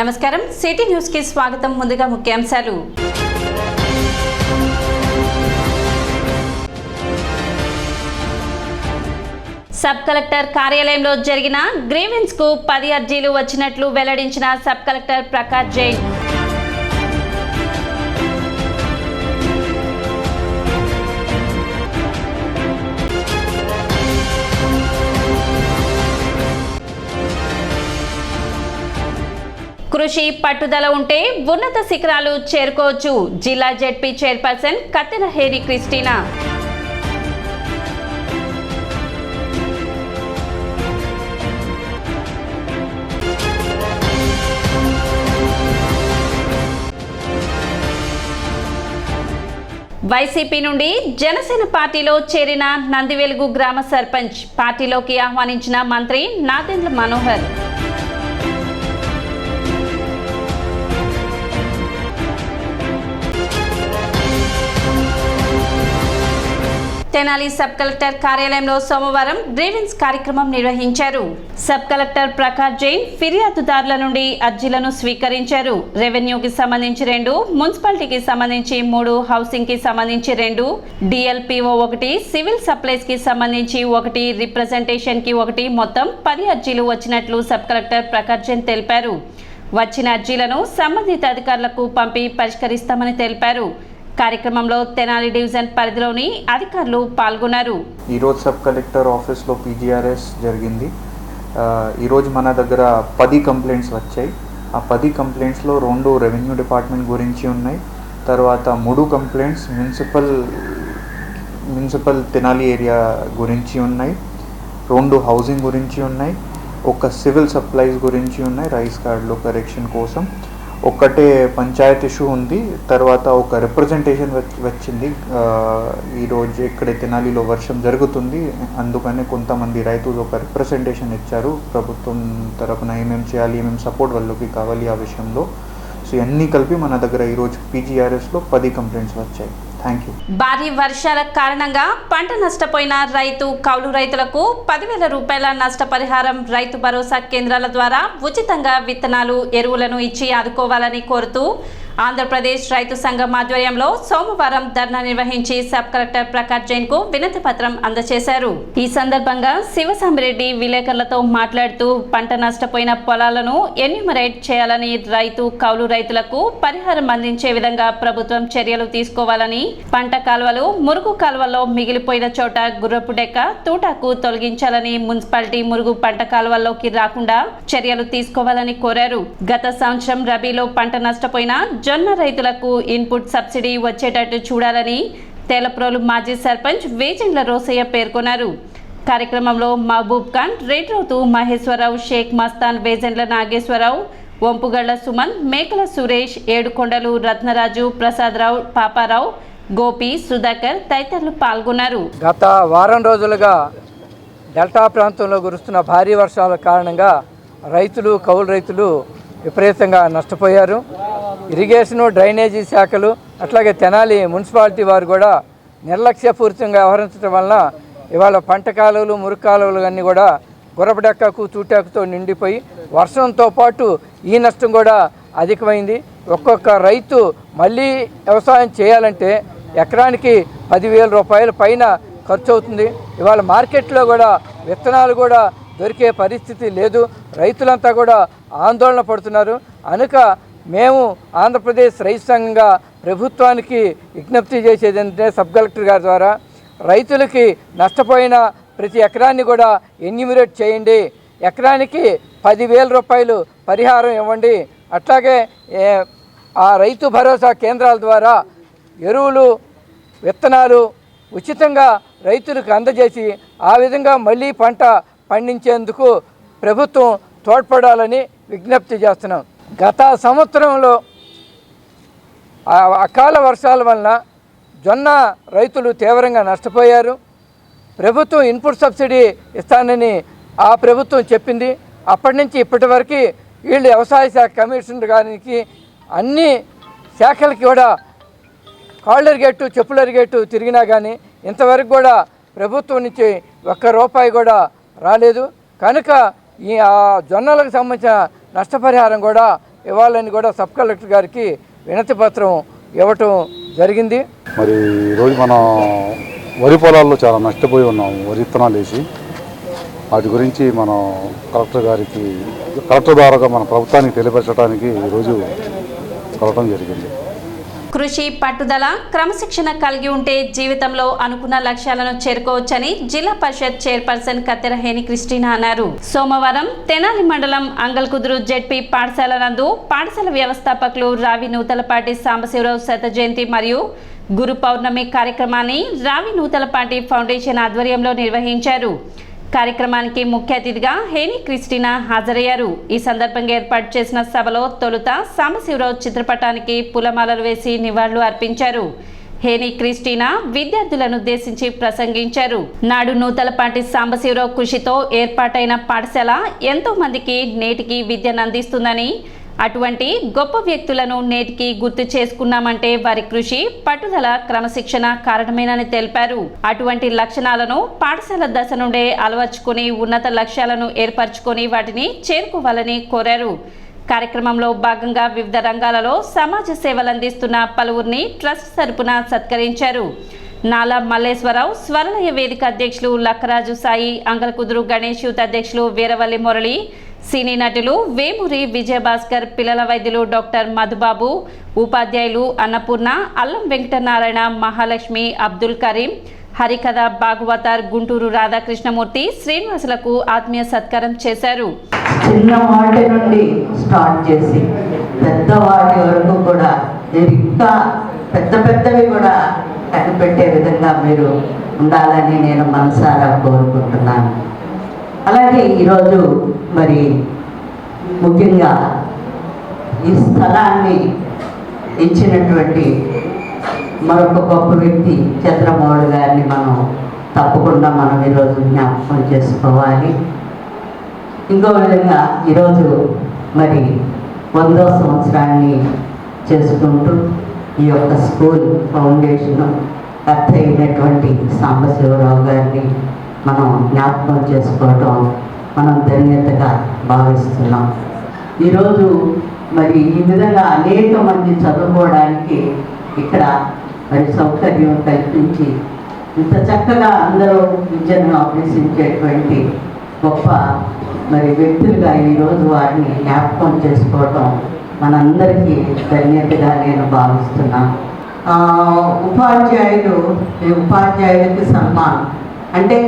నమస్కారం city news కి స్వాగతం. ముందుగా ముఖ్యాంశాలు. సబ్ కలెక్టర్ కార్యాలయంలో జరిగిన గ్రీవెన్స్ కు 10 అర్జీలు వచ్చినట్లు వెల్లడించిన సబ్ కలెక్టర్ ప్రకాష్ జైన్. కృషి పట్టుదల ఉంటే ఉన్నత శిఖరాలు చేరుకోవచ్చు. జిల్లా జెడ్పీ చైర్పర్సన్ కత్తెర హేరి క్రిస్టినా. వైసీపీ నుండి జనసేన పార్టీలో చేరిన నందివెలుగు గ్రామ సర్పంచ్, పార్టీలోకి ఆహ్వానించిన మంత్రి నాదెండ్ల మనోహర్. తెనాలి సబ్ కలెక్టర్ కార్యాలయంలో సోమవారం గ్రీవెన్స్ కార్యక్రమం నిర్వహించారు. సబ్ కలెక్టర్ ప్రకాష్ జైన్ ఫిర్యాదుదారుల నుండి అర్జీలను స్వీకరించారు. రెవెన్యూకి సంబంధించి 2, మున్సిపాలిటీకి సంబంధించి 3, హౌసింగ్ కి సంబంధించి 2, డిఎల్పిఓ 1, సివిల్ సప్లైస్ కి సంబంధించి 1, రిప్రజెంటేషన్ కి 1, మొత్తం 10 అర్జీలు వచ్చినట్లు సబ్ కలెక్టర్ ప్రకాష్ జైన్ తెలిపారు. వచ్చిన అర్జీలను సంబంధిత అధికారులకు పంపి పరిష్కరిస్తామని తెలిపారు. కార్యక్రమంలో తెనాలి డివిజన్ పరిధిలోని అధికారులు పాల్గొన్నారు. ఈరోజు సబ్ కలెక్టర్ ఆఫీస్లో పీజీఆర్ఎస్ జరిగింది. ఈరోజు మన దగ్గర 10 కంప్లైంట్స్ వచ్చాయి. ఆ 10 కంప్లైంట్స్లో 2 రెవెన్యూ డిపార్ట్మెంట్ గురించి ఉన్నాయి. తర్వాత 3 కంప్లైంట్స్ మున్సిపల్ తెనాలి ఏరియా గురించి ఉన్నాయి. 2 హౌసింగ్ గురించి ఉన్నాయి. 1 సివిల్ సప్లైస్ గురించి ఉన్నాయి, రైస్ కార్డులో కరెక్షన్ కోసం. 1 పంచాయత్ ఇష్యూ ఉంది. తర్వాత 1 రిప్రజెంటేషన్ వచ్చింది. ఈరోజు ఇక్కడ తెనాలిలో వర్షం జరుగుతుంది, అందుకని కొంతమంది రైతులు 1 రిప్రజెంటేషన్ ఇచ్చారు. ప్రభుత్వం తరపున ఏమేమి చేయాలి, ఏమేమి సపోర్ట్ వాళ్ళకి కావాలి ఆ విషయంలో. సో ఇవన్నీ కలిపి మన దగ్గర ఈరోజు పీజీఆర్ఎస్లో 10 కంప్లైంట్స్ వచ్చాయి. Thank you. భారీ వర్షాల కారణంగా పంట నష్టపోయిన కౌలు రైతులకు 10,000 రూపాయల నష్టపరిహారం రైతు భరోసా కేంద్రాల ద్వారా ఉచితంగా విత్తనాలు, ఎరువులను ఇచ్చి ఆదుకోవాలని కోరుతూ ఆంధ్రప్రదేశ్ రైతు సంఘం ఆధ్వర్యంలో సోమవారం ధర్నా నిర్వహించి సబ్ కలెక్టర్ ప్రకాష్ జైన్ కు వినతి పత్రం అందజేశారు. ఈ సందర్భంగా శివసామిరెడ్డి విలేకరులతో మాట్లాడుతూ పంట నష్టపోయిన పొలాలను ఎన్యూమరేట్ చేయాలని, కౌలు రైతులకు పరిహారం అందించే విధంగా ప్రభుత్వం చర్యలు తీసుకోవాలని, పంట కాలువలు, మురుగు కాలువల్లో మిగిలిపోయిన చోట గుర్రపు డెక్క, తూటాకు తొలగించాలని, మున్సిపాలిటీ మురుగు పంట కాలువల్లోకి రాకుండా చర్యలు తీసుకోవాలని కోరారు. గత సంవత్సరం రబీలో పంట నష్టపోయిన జొన్న రైతులకు ఇన్పుట్ సబ్సిడీ వచ్చేటట్టు చూడాలని తేలప్రోలు మాజీ సర్పంచ్ వేజెండ్ల రోసయ్య పేర్కొన్నారు. కార్యక్రమంలో మహబూబ్ ఖాన్, రేట్రోతు మహేశ్వరరావు, షేక్ మస్తాన్, వేజెండ్ల నాగేశ్వరరావు, వంపుగళ్ల సుమన్, మేకల సురేష్, ఏడుకొండలు రత్నరాజు, ప్రసాదరావు, పాపారావు, గోపి, సుధాకర్ తదితరులు పాల్గొన్నారు. గత వారం రోజులుగా డెల్టా ప్రాంతంలో కురుస్తున్న భారీ వర్షాల కారణంగా కౌలు రైతులు విపరీతంగా నష్టపోయారు. ఇరిగేషను, డ్రైనేజీ శాఖలు, అట్లాగే తెనాలి మున్సిపాలిటీ వారు కూడా నిర్లక్ష్యపూరితంగా వ్యవహరించడం వలన ఇవాళ పంట కాలువలు, మురుగు కాలువలు అన్నీ కూడా గుర్రపడెక్కకు, తూటాకుతో నిండిపోయి వర్షంతో పాటు ఈ నష్టం కూడా అధికమైంది. ఒక్కొక్క రైతు మళ్ళీ వ్యవసాయం చేయాలంటే ఎకరానికి 10,000 రూపాయల పైన ఖర్చు అవుతుంది. ఇవాళ మార్కెట్లో కూడా విత్తనాలు కూడా దొరికే పరిస్థితి లేదు. రైతులంతా కూడా ఆందోళన పడుతున్నారు. కనుక మేము ఆంధ్రప్రదేశ్ రైతు సంఘంగా ప్రభుత్వానికి విజ్ఞప్తి చేసేది ఏంటంటే, సబ్ కలెక్టర్ గారి ద్వారా రైతులకి నష్టపోయిన ప్రతి ఎకరాన్ని కూడా ఎన్యూమరేట్ చేయండి. ఎకరానికి 10,000 రూపాయలు పరిహారం ఇవ్వండి. అట్లాగే ఆ రైతు భరోసా కేంద్రాల ద్వారా ఎరువులు, విత్తనాలు ఉచితంగా రైతులకు అందజేసి ఆ విధంగా మళ్ళీ పంట పండించేందుకు ప్రభుత్వం తోడ్పడాలని విజ్ఞప్తి చేస్తున్నాం. గత సంవత్సరంలో అకాల వర్షాల వలన జొన్న రైతులు తీవ్రంగా నష్టపోయారు. ప్రభుత్వం ఇన్పుట్ సబ్సిడీ ఇస్తానని ఆ ప్రభుత్వం చెప్పింది. అప్పటి నుంచి ఇప్పటి వరకు వీళ్ళు వ్యవసాయ శాఖ కమిషనర్ గారికి అన్ని శాఖలకి కూడా కాళ్ళరిగేట్టు, చెప్పులరిగేట్టు తిరిగినా కానీ ఇంతవరకు కూడా ప్రభుత్వం నుంచి ₹1 కూడా రాలేదు. కనుక ఈ జొన్నలకు సంబంధించిన నష్టపరిహారం కూడా ఇవ్వాలని కూడా సబ్ కలెక్టర్ గారికి వినతి పత్రం ఇవ్వటం జరిగింది. మరి ఈరోజు మన వరి పొలాల్లో చాలా నష్టపోయి ఉన్నాం. వరి విత్తనాలు వేసి వాటి గురించి మనం కలెక్టర్ ద్వారాగా మన ప్రభుత్వానికి తెలియపరచడానికి ఈరోజు కలవటం జరిగింది. కృషి, పట్టుదల, క్రమశిక్షణ కలిగి ఉంటే జీవితంలో అనుకున్న లక్ష్యాలను చేరుకోవచ్చని జిల్లా పరిషత్ చైర్పర్సన్ కత్తెర హేని క్రిస్టినా అన్నారు. సోమవారం తెనాలి మండలం అంగల్కుదురు జెడ్పీ పాఠశాల నందు పాఠశాల వ్యవస్థాపకులు రావి నూతలపాటి సాంబశివరావు శత జయంతి మరియు గురు పౌర్ణమి కార్యక్రమాన్ని రావి నూతలపాటి ఫౌండేషన్ ఆధ్వర్యంలో నిర్వహించారు. కార్యక్రమానికి ముఖ్య అతిథిగా హేని క్రిస్టినా హాజరయ్యారు. ఈ సందర్భంగా ఏర్పాటు చేసిన సభలో తొలుత సాంబశివరావు చిత్రపటానికి పూలమాలలు వేసి నివాళులు అర్పించారు. హేని క్రిస్టినా విద్యార్థులను ఉద్దేశించి ప్రసంగించారు. నాడు నూతలపాటి సాంబశివరావు కృషితో ఏర్పాటైన పాఠశాల ఎంతో మందికి నేటికి విద్యను అందిస్తుందని, అటువంటి గొప్ప వ్యక్తులను నేటికి గుర్తు చేసుకున్నామంటే వారి కృషి, పట్టుదల, క్రమశిక్షణ కారణమేనని తెలిపారు. అటువంటి లక్షణాలను పాఠశాల దశ నుండే అలవర్చుకుని ఉన్నత లక్ష్యాలను ఏర్పరచుకొని వాటిని చేరుకోవాలని కోరారు. కార్యక్రమంలో భాగంగా వివిధ రంగాలలో సమాజ సేవలు అందిస్తున్న పలువురిని ట్రస్ట్ తరపున సత్కరించారు. నాలా మల్లేశ్వరరావు, స్వరలయ వేదిక అధ్యక్షులు లక్కరాజు సాయి, అంగల్కుదురు గణేష్ యూత్ అధ్యక్షులు వీరవల్లి మురళి, సినీ నటులు వేమూరి విజయభాస్కర్, పిల్లల వైద్యులు డాక్టర్ మధుబాబు, ఉపాధ్యాయులు అన్నపూర్ణ, అల్లం వెంకటనారాయణ, మహాలక్ష్మి, అబ్దుల్ కరీం, హరికథ భాగవతార్, గుంటూరు రాధాకృష్ణమూర్తి, శ్రీనివాసులకు ఆత్మీయ సత్కారం చేశారు. చిన్న వాటి నుండి స్టార్ట్ చేసి పెద్దవాటి వరకు కూడా మీరు ఇంకా పెద్దవి కూడా కనిపెట్టే విధంగా మీరు ఉండాలని నేను మనసారా కోరుకుంటున్నాను. అలాగే ఈరోజు మరి ముఖ్యంగా ఈ స్థలాన్ని ఇచ్చినటువంటి మరొక గొప్ప వ్యక్తి చంద్రమౌళి గారిని తప్పకుండా ఈరోజు జ్ఞాపకం చేసుకోవాలి. ఇంకో విధంగా ఈరోజు మరి 100వ సంవత్సరాన్ని చేసుకుంటూ ఈ యొక్క స్కూల్ ఫౌండేషన్ కర్త అయినటువంటి సాంబశివరావు గారిని మనం జ్ఞాపకం చేసుకోవటం ధన్యతగా భావిస్తున్నాం. ఈరోజు మరి ఈ విధంగా అనేక మంది చదువుకోవడానికి ఇక్కడ మరి సౌకర్యం కల్పించి ఇంత చక్కగా అందరూ విద్యను అభ్యసించేటువంటి గొప్ప మరి వ్యక్తులుగా ఈరోజు వారిని జ్ఞాపకం చేసుకోవటం మనందరికీ ధన్యతగా నేను భావిస్తున్నాను. ఉపాధ్యాయులకి సన్మానం అంటే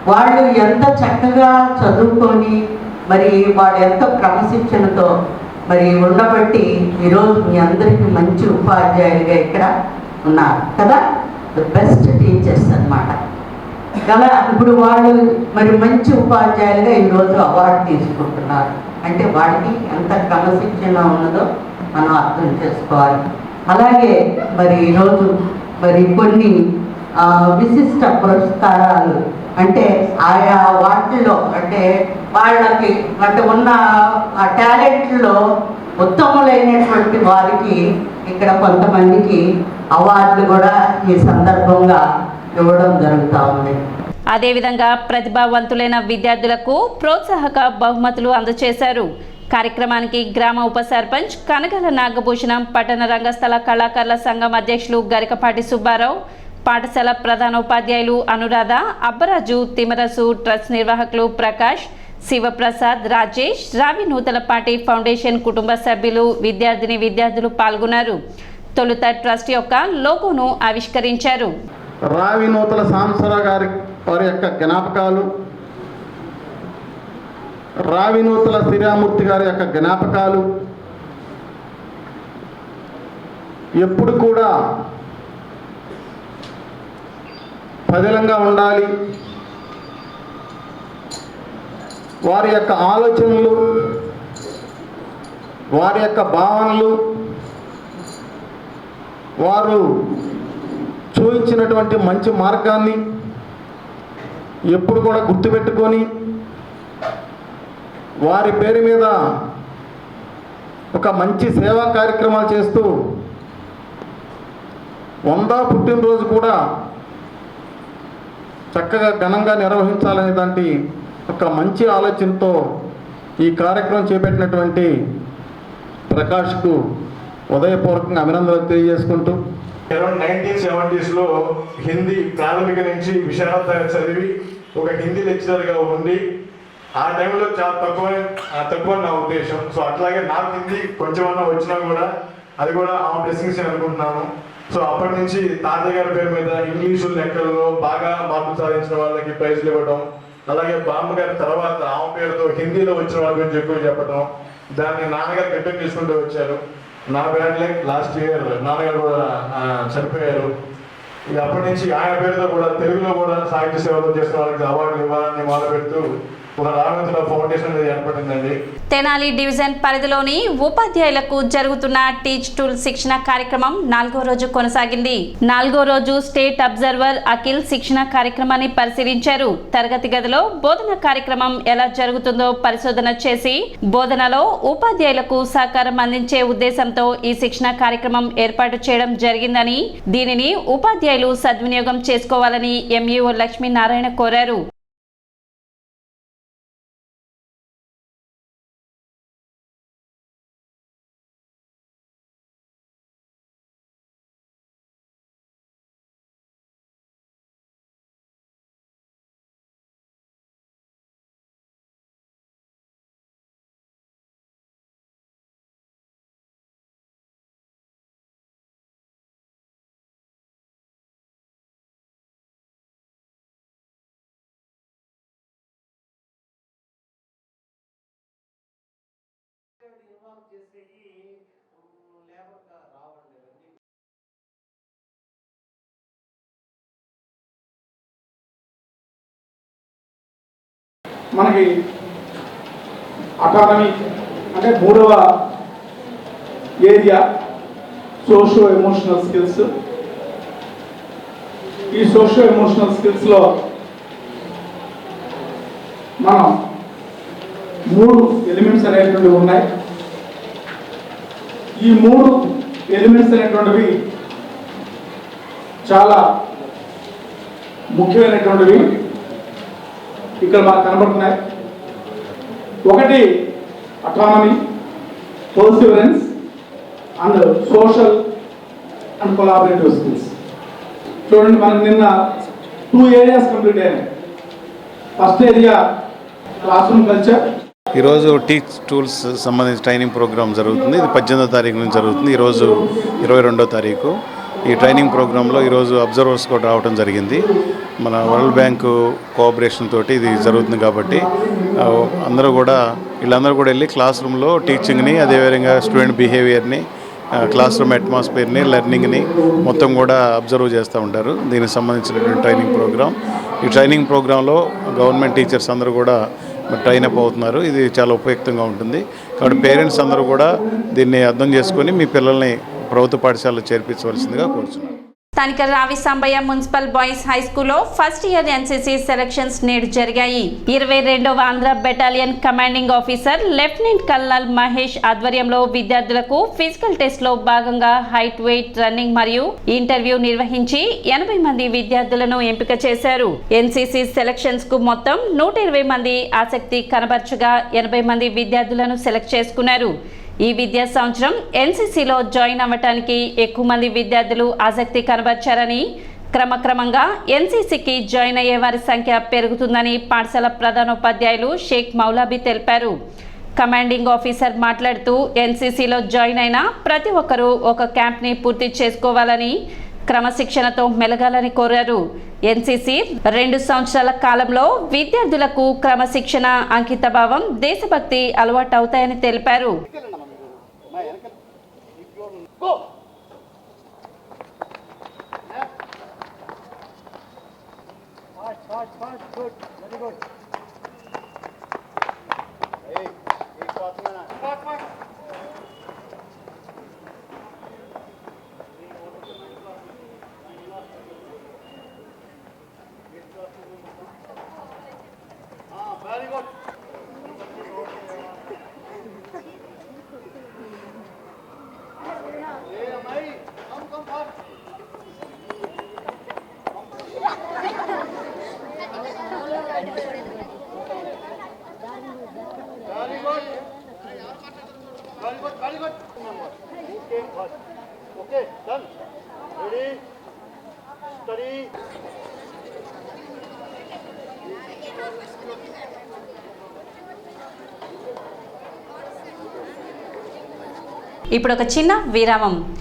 వాళ్ళు ఎంత చక్కగా చదువుకొని మరి వాళ్ళు ఎంత క్రమశిక్షణతో మరి ఉండబట్టి ఈరోజు మీ అందరికీ మంచి ఉపాధ్యాయులుగా ఇక్కడ ఉన్నారు కదా, ద బెస్ట్ టీచర్స్ అన్నమాట కదా. ఇప్పుడు వాళ్ళు మరి మంచి ఉపాధ్యాయులుగా ఈరోజు అవార్డు తీసుకుంటున్నారు అంటే వాడికి ఎంత క్రమశిక్షణ ఉన్నదో మనం అర్థం చేసుకోవాలి. అలాగే మరి ఈరోజు మరి కొన్ని విశిష్ట పురస్కారాలు అంటే ఆయా వాటిల్లో అంటే వాళ్ళకి అంటే ఉన్న ఆ టాలెంట్లో ఉత్తములైనటువంటి వారికి ఇక్కడ కొంతమందికి అవార్డులు కూడా ఈ సందర్భంగా ఇవ్వడం జరుగుతూ ఉంది. అదేవిధంగా ప్రతిభావంతులైన విద్యార్థులకు ప్రోత్సాహక బహుమతులు అందజేశారు. కార్యక్రమానికి గ్రామ ఉప సర్పంచ్ కనగల నాగభూషణం, పట్టణ రంగస్థల కళాకారుల సంఘం అధ్యక్షులు గరికపాటి సుబ్బారావు, పాఠశాల ప్రధానోపాధ్యాయులు అనురాధ, అబ్బరాజు, తిమరసు, ట్రస్ట్ నిర్వాహకులు ప్రకాష్, శివప్రసాద్, రాజేష్, రావి నూతలపాటి ఫౌండేషన్ కుటుంబ సభ్యులు, విద్యార్థులు పాల్గొన్నారు. తొలుత ట్రస్ట్ యొక్క లోగోను ఆవిష్కరించారు. రావి నూతల సాంబశివరావు వారి యొక్క జ్ఞాపకాలు, రావి నూతల శ్రీరామూర్తి గారి యొక్క జ్ఞాపకాలు ఎప్పుడు కూడా పదిలంగా ఉండాలి. వారి యొక్క ఆలోచనలు, వారి యొక్క భావనలు, వారు చూపించినటువంటి మంచి మార్గాన్ని ఎప్పుడు కూడా గుర్తుపెట్టుకొని వారి పేరు మీద ఒక మంచి సేవా కార్యక్రమాలు చేస్తూ 100వ పుట్టినరోజు కూడా చక్కగా ఘనంగా నిర్వహించాలనే దాంటి ఒక మంచి ఆలోచనతో ఈ కార్యక్రమం చేపట్టినటువంటి ప్రకాష్కు ఉదయపూర్వకంగా అభినందనలు తెలియజేసుకుంటూ అరౌండ్ 1970s హిందీ ప్రాథమిక నుంచి విశారద చదివి ఒక హిందీ లెక్చరర్గా ఉండి ఆ టైంలో చాలా తక్కువ నా ఉద్దేశం. సో అట్లాగే నాకు హిందీ కొంచెమన్నా వచ్చినా కూడా అది కూడా ఆ బ్లెస్సింగ్స్ అనుకుంటున్నాను. సో అప్పటి నుంచి తాతయ్య గారి పేరు మీద ఇంగ్లీషు లెక్కల్లో బాగా మార్పులు సాధించిన వాళ్ళకి ప్రైజ్లు ఇవ్వడం, అలాగే బామ్మగారి తర్వాత ఆమె పేరుతో హిందీలో వచ్చిన వాళ్ళ గురించి ఎక్కువ చెప్పడం, దాన్ని నాన్నగారు రిటర్న్ చేసుకుంటూ వచ్చారు. నా బ్యాడ్ లైక్ లాస్ట్ ఇయర్ నాన్నగారు కూడా చనిపోయారు. ఇక అప్పటి నుంచి ఆయన పేరుతో కూడా తెలుగులో కూడా సాహిత్య సేవలు చేసిన వాళ్ళకి అవార్డులు ఇవ్వాలని మొదలుపెడుతూ ఫౌండేషన్ ఏర్పడిందండి. తెనాలి డివిజన్ పరిధిలోని ఉపాధ్యాయులకు జరుగుతున్న టీచ్ టూల్ శిక్షణ కార్యక్రమం 4వ రోజు కొనసాగింది. 4వ రోజు స్టేట్ అబ్జర్వర్ అఖిల్ శిక్షణ కార్యక్రమాన్ని పరిశీలించారు. తరగతి గదిలో బోధన కార్యక్రమం ఎలా జరుగుతుందో పరిశోధన చేసి బోధనలో ఉపాధ్యాయులకు సహకారం అందించే ఉద్దేశంతో ఈ శిక్షణ కార్యక్రమం ఏర్పాటు చేయడం జరిగిందని, దీనిని ఉపాధ్యాయులు సద్వినియోగం చేసుకోవాలని ఎంఈఓ లక్ష్మీనారాయణ కోరారు. మనకి అకాడమీ అంటే 3వ ఏరియా సోషియో ఎమోషనల్ స్కిల్స్. ఈ సోషియో ఎమోషనల్ స్కిల్స్లో మనం 3 ఎలిమెంట్స్ అనేటువంటివి ఉన్నాయి. ఈ 3 ఎలిమెంట్స్ అనేటువంటివి చాలా ముఖ్యమైనటువంటివి ఇక్కడ మనకు కనబడుతున్నాయి. ఒకటి autonomy, Perseverance and social and collaborative skills. చూడండి, మనకు నిన్న 2 ఏరియాస్ కంప్లీట్ అయినాయి. First area class room culture. ఈరోజు టీచ్ టూల్స్ సంబంధించిన ట్రైనింగ్ ప్రోగ్రామ్ జరుగుతుంది. ఇది 18వ తారీఖు నుంచి జరుగుతుంది. ఈరోజు 22వ తారీఖు. ఈ ట్రైనింగ్ ప్రోగ్రాంలో ఈరోజు అబ్జర్వర్స్ కూడా రావడం జరిగింది. మన వరల్డ్ బ్యాంకు కోఆపరేషన్ తోటి ఇది జరుగుతుంది కాబట్టి వీళ్ళందరూ కూడా వెళ్ళి క్లాస్ రూమ్లో టీచింగ్ని, అదేవిధంగా స్టూడెంట్ బిహేవియర్ని, క్లాస్ రూమ్ అట్మాస్ఫియర్ని, లెర్నింగ్ని మొత్తం కూడా అబ్జర్వ్ చేస్తూ ఉంటారు. దీనికి సంబంధించినటువంటి ట్రైనింగ్ ప్రోగ్రామ్. ఈ ట్రైనింగ్ ప్రోగ్రాంలో గవర్నమెంట్ టీచర్స్ అందరూ కూడా ట్రైన్ అప్ అవుతున్నారు. ఇది చాలా ఉపయుక్తంగా ఉంటుంది. కాబట్టి పేరెంట్స్ అందరూ కూడా దీన్ని అర్థం చేసుకొని మీ పిల్లల్ని ప్రభుత్వ పాఠశాలలో చేర్పించవలసిందిగా కోరుతున్నాను. స్థానిక Ravi Sambaiah municipal boys high స్కూల్లో ఫస్ట్ ఇయర్ ఎన్సీసీ సెలక్షన్స్ నేడు జరిగాయి. 22వ Andhra battalion commanding officer lieutenant colonel Mahesh ఆధ్వర్యంలో విద్యార్థులకు ఫిజికల్ టెస్ట్ లో భాగంగా హైట్, వెయిట్, రన్నింగ్ మరియు ఇంటర్వ్యూ నిర్వహించి 80 మంది విద్యార్థులను ఎంపిక చేశారు. ఎన్సీసీ సెలక్షన్స్ కు మొత్తం 120 మంది ఆసక్తి కనబర్చగా 80 మంది విద్యార్థులను సెలెక్ట్ చేసుకున్నారు. ఈ విద్యా సంవత్సరం ఎన్సీసీలో జాయిన్ అవ్వటానికి ఎక్కువ మంది విద్యార్థులు ఆసక్తి కనబర్చారని, క్రమక్రమంగా ఎన్సీసీకి జాయిన్ అయ్యే వారి సంఖ్య పెరుగుతుందని పాఠశాల ప్రధానోపాధ్యాయులు షేక్ మౌలాబీ తెలిపారు. కమాండింగ్ ఆఫీసర్ మాట్లాడుతూ ఎన్సీసీలో జాయిన్ అయిన ప్రతి ఒక్కరూ ఒక క్యాంప్ని పూర్తి చేసుకోవాలని, క్రమశిక్షణతో మెలగాలని కోరారు. ఎన్సీసీ 2 సంవత్సరాల కాలంలో విద్యార్థులకు క్రమశిక్షణ, అంకితభావం, దేశభక్తి అలవాటు అవుతాయని తెలిపారు. ఇప్పుడు ఒక చిన్న విరామం.